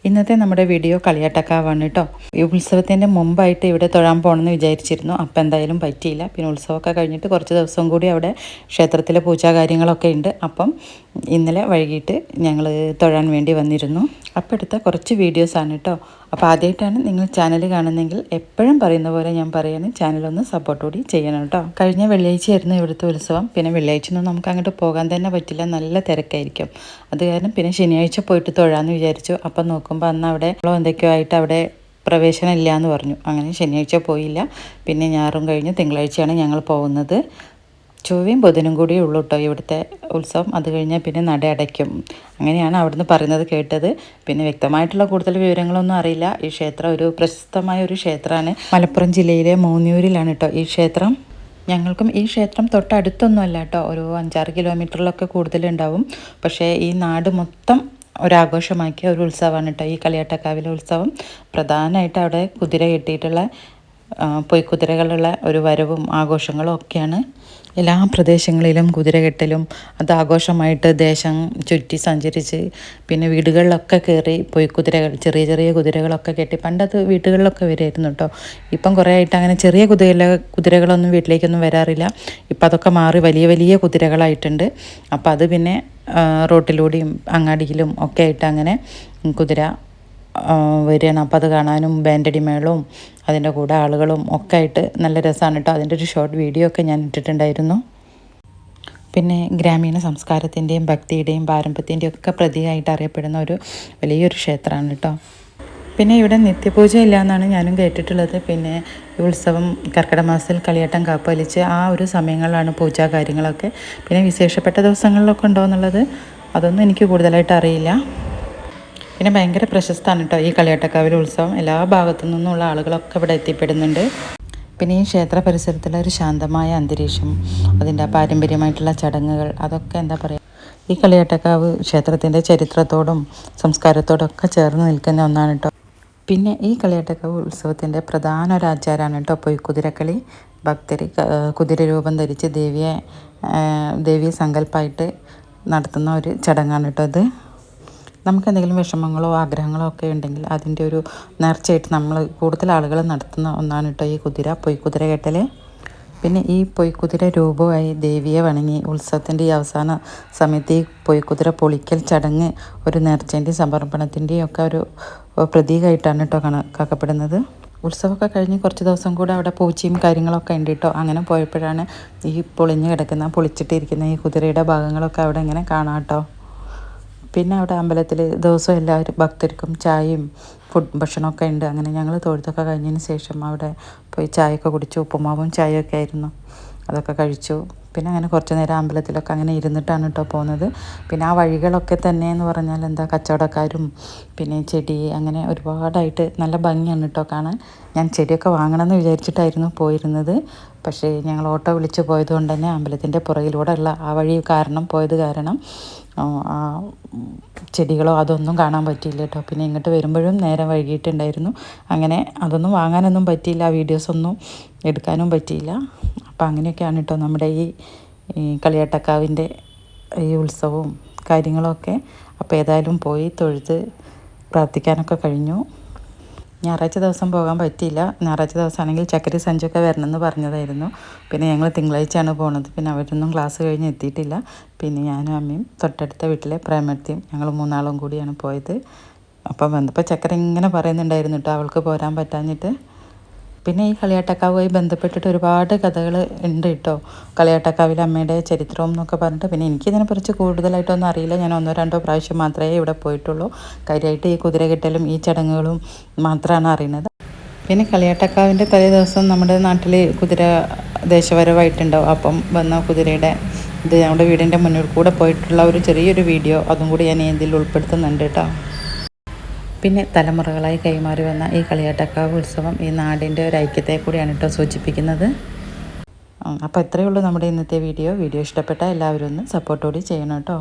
ഇന്നത്തെ നമ്മുടെ വീഡിയോ കളിയാട്ടക്കാവാണ് കേട്ടോ. ഈ ഉത്സവത്തിൻ്റെ മുമ്പായിട്ട് ഇവിടെ തൊഴാൻ പോകണമെന്ന് വിചാരിച്ചിരുന്നു. അപ്പം എന്തായാലും പറ്റിയില്ല. പിന്നെ ഉത്സവമൊക്കെ കഴിഞ്ഞിട്ട് കുറച്ച് ദിവസം കൂടി അവിടെ ക്ഷേത്രത്തിലെ പൂജാ കാര്യങ്ങളൊക്കെ ഉണ്ട്. അപ്പം ഇന്നലെ വൈകിട്ട് ഞങ്ങൾ തൊഴാൻ വേണ്ടി വന്നിരുന്നു. അപ്പം എടുത്ത കുറച്ച് വീഡിയോസാണ് കേട്ടോ. അപ്പോൾ ആദ്യമായിട്ടാണ് നിങ്ങൾ ചാനൽ കാണുന്നതെങ്കിൽ എപ്പോഴും പറയുന്ന പോലെ ഞാൻ പറയുന്നത് ചാനലൊന്ന് സപ്പോർട്ട് കൂടി ചെയ്യണം കേട്ടോ. കഴിഞ്ഞ വെള്ളിയാഴ്ചയായിരുന്നു ഇവിടുത്തെ ഉത്സവം. പിന്നെ വെള്ളിയാഴ്ചയൊന്നും നമുക്ക് അങ്ങോട്ട് പോകാൻ തന്നെ പറ്റില്ല, നല്ല തിരക്കായിരിക്കും. അത് കാരണം പിന്നെ ശനിയാഴ്ച പോയിട്ട് തൊഴാമെന്ന് വിചാരിച്ചു. അപ്പം നോക്കുമ്പോൾ അന്ന് അവിടെ എന്തൊക്കെയോ ആയിട്ട് അവിടെ പ്രവേശനം ഇല്ല എന്ന് പറഞ്ഞു. അങ്ങനെ ശനിയാഴ്ച പോയില്ല. പിന്നെ ഞായറും കഴിഞ്ഞ് തിങ്കളാഴ്ചയാണ് ഞങ്ങൾ പോകുന്നത്. ചൊവ്വയും ബുധനും കൂടിയേ ഉള്ളൂ കേട്ടോ ഇവിടുത്തെ ഉത്സവം. അത് കഴിഞ്ഞാൽ പിന്നെ നട അടയ്ക്കും. അങ്ങനെയാണ് അവിടുന്ന് പറയുന്നത് കേട്ടത്. പിന്നെ വ്യക്തമായിട്ടുള്ള കൂടുതൽ വിവരങ്ങളൊന്നും അറിയില്ല. ഈ ക്ഷേത്രം ഒരു പ്രശസ്തമായ ഒരു ക്ഷേത്രമാണ്. മലപ്പുറം ജില്ലയിലെ മൂന്നിയൂരിലാണ് കേട്ടോ ഈ ക്ഷേത്രം. ഞങ്ങൾക്കും ഈ ക്ഷേത്രം തൊട്ടടുത്തൊന്നുമല്ല കേട്ടോ, ഒരു 5-6 കിലോമീറ്ററിലൊക്കെ കൂടുതലുണ്ടാവും. പക്ഷേ ഈ നാട് മൊത്തം ഒരാഘോഷമാക്കിയ ഒരു ഉത്സവമാണ് കേട്ടോ ഈ കളിയാട്ടക്കാവിലെ ഉത്സവം. പ്രധാനമായിട്ട് അവിടെ കുതിര കെട്ടിയിട്ടുള്ള പൊയ്ക്കുതിരകളുള്ള ഒരു വരവും ആഘോഷങ്ങളും ഒക്കെയാണ്. എല്ലാ പ്രദേശങ്ങളിലും കുതിരകെട്ടലും അത് ആഘോഷമായിട്ട് ദേശം ചുറ്റി സഞ്ചരിച്ച് പിന്നെ വീടുകളിലൊക്കെ കയറി പൊയ്ക്കുതിരകൾ, ചെറിയ ചെറിയ കുതിരകളൊക്കെ കെട്ടി. പണ്ടത് വീടുകളിലൊക്കെ വരുമായിരുന്നു കേട്ടോ. ഇപ്പം കുറേ ആയിട്ട് അങ്ങനെ ചെറിയ കുതിരകളൊന്നും വീട്ടിലേക്കൊന്നും വരാറില്ല. ഇപ്പം അതൊക്കെ മാറി വലിയ വലിയ കുതിരകളായിട്ടുണ്ട്. അപ്പം അത് പിന്നെ റോട്ടിലൂടെയും അങ്ങാടിയിലും ഒക്കെ ആയിട്ട് അങ്ങനെ കുതിര വരികയാണ്. അപ്പോൾ അത് കാണാനും ബാൻഡടി മേളവും അതിൻ്റെ കൂടെ ആളുകളും ഒക്കെ ആയിട്ട് നല്ല രസമാണ് കേട്ടോ. അതിൻ്റെ ഒരു ഷോർട്ട് വീഡിയോ ഒക്കെ ഞാൻ ഇട്ടിട്ടുണ്ടായിരുന്നു. പിന്നെ ഗ്രാമീണ സംസ്കാരത്തിൻ്റെയും ഭക്തിയുടെയും പാരമ്പര്യത്തിൻ്റെയും ഒക്കെ പ്രതീകമായിട്ട് അറിയപ്പെടുന്ന ഒരു വലിയൊരു ക്ഷേത്രമാണ് കേട്ടോ. പിന്നെ ഇവിടെ നിത്യപൂജ ഇല്ല എന്നാണ് ഞാനും കേട്ടിട്ടുള്ളത്. പിന്നെ ഈ ഉത്സവം കർക്കിടക മാസത്തിൽ കളിയാട്ടം കാപ്പലിച്ച് ആ ഒരു സമയങ്ങളിലാണ് പൂജാ കാര്യങ്ങളൊക്കെ. പിന്നെ വിശേഷപ്പെട്ട ദിവസങ്ങളിലൊക്കെ ഉണ്ടോ എന്നുള്ളത് അതൊന്നും എനിക്ക് കൂടുതലായിട്ട് അറിയില്ല. പിന്നെ ഭയങ്കര പ്രശസ്തമാണ് കേട്ടോ ഈ കളിയാട്ടക്കാവിലെ ഉത്സവം. എല്ലാ ഭാഗത്തു നിന്നുള്ള ആളുകളൊക്കെ ഇവിടെ എത്തിപ്പെടുന്നുണ്ട്. പിന്നെ ഈ ക്ഷേത്ര പരിസരത്തുള്ള ഒരു ശാന്തമായ അന്തരീക്ഷം, അതിൻ്റെ പാരമ്പര്യമായിട്ടുള്ള ചടങ്ങുകൾ, അതൊക്കെ എന്താ പറയുക, ഈ കളിയാട്ടക്കാവ് ക്ഷേത്രത്തിൻ്റെ ചരിത്രത്തോടും സംസ്കാരത്തോടും ഒക്കെ ചേർന്ന് നിൽക്കുന്ന ഒന്നാണ് കേട്ടോ. പിന്നെ ഈ കളിയാട്ടക്കാവ് ഉത്സവത്തിൻ്റെ പ്രധാന ഒരു ആചാരമാണ് കേട്ടോ പൊയ്ക്കുതിരക്കളി. ഭക്തർ കുതിര രൂപം ധരിച്ച് ദേവിയെ സങ്കല്പമായിട്ട് നടത്തുന്ന ഒരു ചടങ്ങാണ് കേട്ടോ ഇത്. നമുക്ക് എന്തെങ്കിലും വിഷമങ്ങളോ ആഗ്രഹങ്ങളോ ഒക്കെ ഉണ്ടെങ്കിൽ അതിൻ്റെ ഒരു നേർച്ചയായിട്ട് നമ്മൾ കൂടുതൽ ആളുകൾ നടത്തുന്ന ഒന്നാണ് കേട്ടോ ഈ പൊയ്ക്കുതിര കെട്ടൽ. പിന്നെ ഈ പൊയ്ക്കുതിര രൂപമായി ദേവിയെ വണങ്ങി ഉത്സവത്തിൻ്റെ ഈ അവസാന സമയത്ത് ഈ പൊയ്ക്കുതിര പൊളിക്കൽ ചടങ്ങ് ഒരു നേർച്ചേൻ്റെയും സമർപ്പണത്തിൻ്റെയും ഒക്കെ ഒരു പ്രതീകമായിട്ടാണ് കേട്ടോ കണക്കാക്കപ്പെടുന്നത്. ഉത്സവമൊക്കെ കഴിഞ്ഞ് കുറച്ച് ദിവസം കൂടെ അവിടെ പൂച്ചയും കാര്യങ്ങളൊക്കെ ഉണ്ട് കേട്ടോ. അങ്ങനെ പോയപ്പോഴാണ് ഈ പൊളിച്ചിട്ടിരിക്കുന്ന ഈ കുതിരയുടെ ഭാഗങ്ങളൊക്കെ അവിടെ ഇങ്ങനെ കാണാം കേട്ടോ. പിന്നെ അവിടെ അമ്പലത്തിൽ ദിവസവും എല്ലാവരും ഭക്തർക്കും ചായയും ഭക്ഷണമൊക്കെ ഉണ്ട്. അങ്ങനെ ഞങ്ങൾ തൊഴുത്തൊക്കെ കഴിഞ്ഞതിന് ശേഷം അവിടെ പോയി ചായയൊക്കെ കുടിച്ചു. ഉപ്പുമാവും ചായയൊക്കെ ആയിരുന്നു, അതൊക്കെ കഴിച്ചു. പിന്നെ അങ്ങനെ കുറച്ച് നേരം അമ്പലത്തിലൊക്കെ അങ്ങനെ ഇരുന്നിട്ടാണ് കേട്ടോ പോകുന്നത്. പിന്നെ ആ വഴികളൊക്കെ തന്നെ എന്ന് പറഞ്ഞാൽ എന്താ, കച്ചവടക്കാരും പിന്നെ ചെടി അങ്ങനെ ഒരുപാടായിട്ട് നല്ല ഭംഗിയാണ് കേട്ടോ കാണാൻ. ഞാൻ ചെടിയൊക്കെ വാങ്ങണമെന്ന് വിചാരിച്ചിട്ടായിരുന്നു പോയിരുന്നത്. പക്ഷേ ഞങ്ങൾ ഓട്ടോ വിളിച്ച് പോയത് കൊണ്ട് തന്നെ അമ്പലത്തിൻ്റെ പുറകിലൂടെ ഉള്ള ആ വഴി പോയത് കാരണം ആ ചെടികളോ അതൊന്നും കാണാൻ പറ്റിയില്ല കേട്ടോ. പിന്നെ ഇങ്ങോട്ട് വരുമ്പോഴും നേരം വൈകിട്ടുണ്ടായിരുന്നു. അങ്ങനെ അതൊന്നും വാങ്ങാനൊന്നും പറ്റിയില്ല, വീഡിയോസൊന്നും എടുക്കാനും പറ്റിയില്ല. അപ്പം അങ്ങനെയൊക്കെയാണ് കേട്ടോ നമ്മുടെ ഈ കളിയാട്ടക്കാവിൻ്റെ ഈ ഉത്സവവും കാര്യങ്ങളൊക്കെ. അപ്പോൾ ഏതായാലും പോയി തൊഴുത് പ്രാർത്ഥിക്കാനൊക്കെ കഴിഞ്ഞു. ഞായറാഴ്ച ദിവസം പോകാൻ പറ്റിയില്ല. ഞായറാഴ്ച ദിവസമാണെങ്കിൽ ചക്കരി സഞ്ചൊക്കെ വരണമെന്ന് പറഞ്ഞതായിരുന്നു. പിന്നെ ഞങ്ങൾ തിങ്കളാഴ്ചയാണ് പോണത്. പിന്നെ അവരൊന്നും ക്ലാസ് കഴിഞ്ഞ് എത്തിയിട്ടില്ല. പിന്നെ ഞാനും അമ്മയും തൊട്ടടുത്ത വീട്ടിലെ പ്രേമത്തിയും ഞങ്ങൾ 3 ആളും കൂടിയാണ് പോയത്. അപ്പം വന്നപ്പോൾ ചക്കര ഇങ്ങനെ പറയുന്നുണ്ടായിരുന്നു കേട്ടോ അവൾക്ക് പോരാൻ പറ്റാഞ്ഞിട്ട്. പിന്നെ ഈ കളിയാട്ടക്കാവുമായി ബന്ധപ്പെട്ടിട്ട് ഒരുപാട് കഥകൾ ഉണ്ട് കേട്ടോ. കളിയാട്ടക്കാവിലെ അമ്മയുടെ ചരിത്രവും എന്നൊക്കെ പറഞ്ഞിട്ട്. പിന്നെ എനിക്കിതിനെക്കുറിച്ച് കൂടുതലായിട്ടൊന്നും അറിയില്ല. ഞാൻ 1-2 പ്രാവശ്യം മാത്രമേ ഇവിടെ പോയിട്ടുള്ളൂ. കാര്യമായിട്ട് ഈ കുതിര കെട്ടലും ഈ ചടങ്ങുകളും മാത്രമാണ് അറിയുന്നത്. പിന്നെ കളിയാട്ടക്കാവിൻ്റെ തലേ ദിവസം നമ്മുടെ നാട്ടിൽ കുതിര ദേശവരവായിട്ടുണ്ടാവും. അപ്പം വന്ന കുതിരയുടെ ഇത് നമ്മുടെ വീടിൻ്റെ മുന്നിൽ കൂടെ പോയിട്ടുള്ള ഒരു ചെറിയൊരു വീഡിയോ അതും കൂടി ഞാൻ ഇതിൽ ഉൾപ്പെടുത്തുന്നുണ്ട് കേട്ടോ. പിന്നെ തലമുറകളായി കൈമാറി വന്ന ഈ കളിയാട്ടക്കാവ് ഉത്സവം ഈ നാടിൻ്റെ ഒരു ഐക്യത്തെ കൂടിയാണ് കേട്ടോ സൂചിപ്പിക്കുന്നത്. അപ്പോൾ ഇത്രയേ ഉള്ളൂ നമ്മുടെ ഇന്നത്തെ വീഡിയോ. ഇഷ്ടപ്പെട്ടാൽ എല്ലാവരും ഒന്ന് സപ്പോർട്ടോടെ ചെയ്യണം കേട്ടോ.